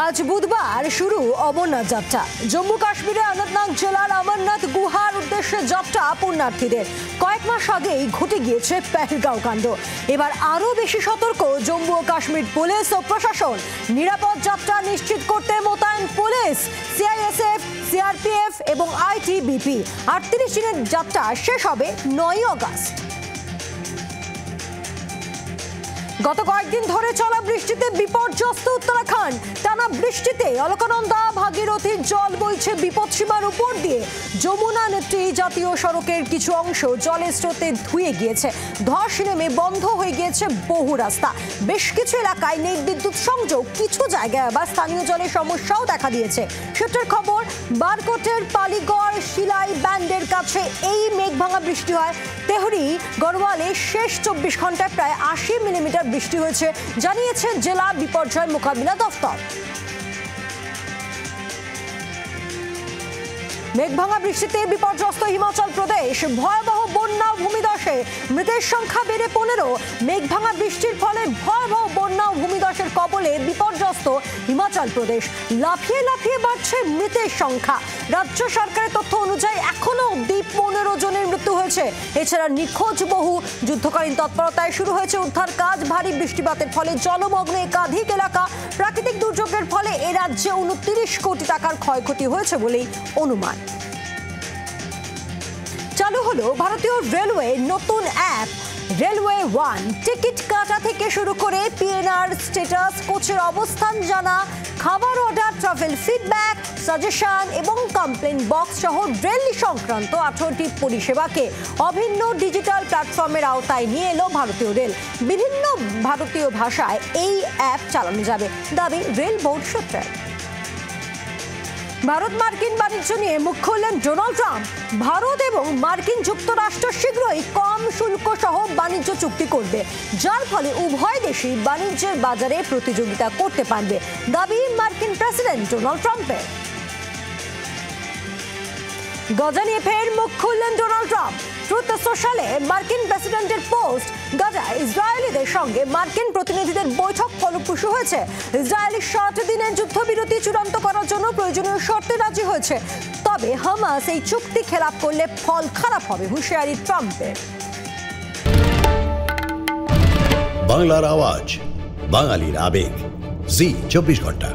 আজ বুধবার শুরু অমরনাথ যাত্রা। জম্মু কাশ্মীরের অনন্তনাগ জেলার অমরনাথ গুহার উদ্দেশ্যে যাত্রা পুণ্যার্থীদের। কয়েক মাস আগেই ঘটে গিয়েছে পেহেলগাঁও কাণ্ড। এবার আরও বেশি সতর্ক জম্মু ও কাশ্মীর পুলিশ ও প্রশাসন। নিরাপদ যাত্রা নিশ্চিত করতে মোতায়েন পুলিশ, সিআইএসএফ, সিআরপিএফ এবং আইটিবিপি। 38 দিনের যাত্রা শেষ হবে 9 আগস্ট। গত কয়েকদিন ধরে চলা বৃষ্টিতে বিপর্যস্ত উত্তরাখণ্ড। টানা বৃষ্টিতে অলকানন্দা ভাগীরথীর জল বইছে বিপদসীমার উপর দিয়ে। যমুনা নেত্রী জাতীয় সড়কের কিছু অংশ জলের স্রোতে ধুয়ে গিয়েছে। ধস নেমে বন্ধ হয়ে গিয়েছে বহু রাস্তা। বেশ কিছু এলাকায় নেই বিদ্যুৎ সংযোগ। কিছু জায়গায় আবার স্থানীয় জলের সমস্যাও দেখা দিয়েছে। সূত্রের খবর, বারকোটের পালিগড় শিলাই ব্যান্ডের কাছে এই মেঘভাঙা বৃষ্টি হয়। তেহরি গড়ওয়ালে শেষ 24 ঘন্টায় প্রায় 80 মিলিমিটার বৃষ্টি হয়েছে, জানিয়েছে জেলা বিপর্যয় মোকাবিলা দফতর। মেঘভাঙা বৃষ্টিতে বিপর্যস্ত হিমাচল প্রদেশ। ভয়াবহ বন্যা ও ভূমিধসে মৃতের সংখ্যা বেড়ে 15। মেঘভাঙা বৃষ্টির ফলে ভয়াবহ বন্যা ও ভূমিধসের কবলে বিপর্যস্ত হিমাচল প্রদেশ। লাফিয়ে লাফিয়ে বাড়ছে মৃতের সংখ্যা। রাজ্য সরকারের তথ্য অনুযায়ী এখনো অব্দি 15 জনের মৃত্যু হয়েছে। এছাড়া নিখোঁজ বহু। যুদ্ধকালীন তৎপরতায় শুরু হয়েছে উদ্ধার কাজ। ভারী বৃষ্টিপাতের ফলে জলমগ্ন একাধিক এলাকা। প্রাকৃতিক দুর্যোগের ফলে এ রাজ্যে 29 কোটি টাকার ক্ষয়ক্ষতি হয়েছে বলেই অনুমান। চালু হলো ভারতীয় রেলওয়ে নতুন অ্যাপ রেলওয়ে ওয়ান। টিকিট কাটা থেকে শুরু করে পিএনআর স্ট্যাটাস, কোচের অবস্থান জানা, খাবার অর্ডার, ট্রাভেল ফিডব্যাক, সাজেশন এবং কমপ্লেন বক্স সহ রেল সংক্রান্ত 18টি পরিষেবাকে অভিন্ন ডিজিটাল প্ল্যাটফর্মের আওতায় নিয়ে এলো ভারতীয় রেল। বিভিন্ন ভারতীয় ভাষায় এই অ্যাপ চালানো যাবে, দাবি রেল বোর্ড সূত্রে। ভারত মার্কিন বাণিজ্য নিয়ে মুখ খুললেন ডোনাল্ড ট্রাম্প। ভারত এবং মার্কিন যুক্তরাষ্ট্র শীঘ্রই কম শুল্ক সহ বাণিজ্য চুক্তি করবে, যার ফলে উভয় দেশই বাণিজ্যের বাজারে প্রতিযোগিতা করতে পারবে, দাবি মার্কিন প্রেসিডেন্ট ডোনাল্ড ট্রাম্পের। গাজা নিয়ে ফের মুখ খুললেন ডোনাল্ড ট্রাম্প। ট্রুথ সোশ্যালে মার্কিন প্রেসিডেন্টের পোস্ট। গাজা ইসরায়েলিদের সঙ্গে মার্কিন প্রতিনিধিদের বৈঠক ফলপ্রসূ হয়েছে। ইসরায়েলি 60 দিনের যুদ্ধবিরতি চূড়ান্ত করার জন্য প্রয়োজনীয় শর্তে রাজি হয়েছে। তবে হামাস এই চুক্তি খেলাপ করলে ফল খারাপ হবে, হুঁশিয়ারি ট্রাম্পের। বাংলার আওয়াজ, বাঙালির আবেগ, জি 24 ঘন্টা।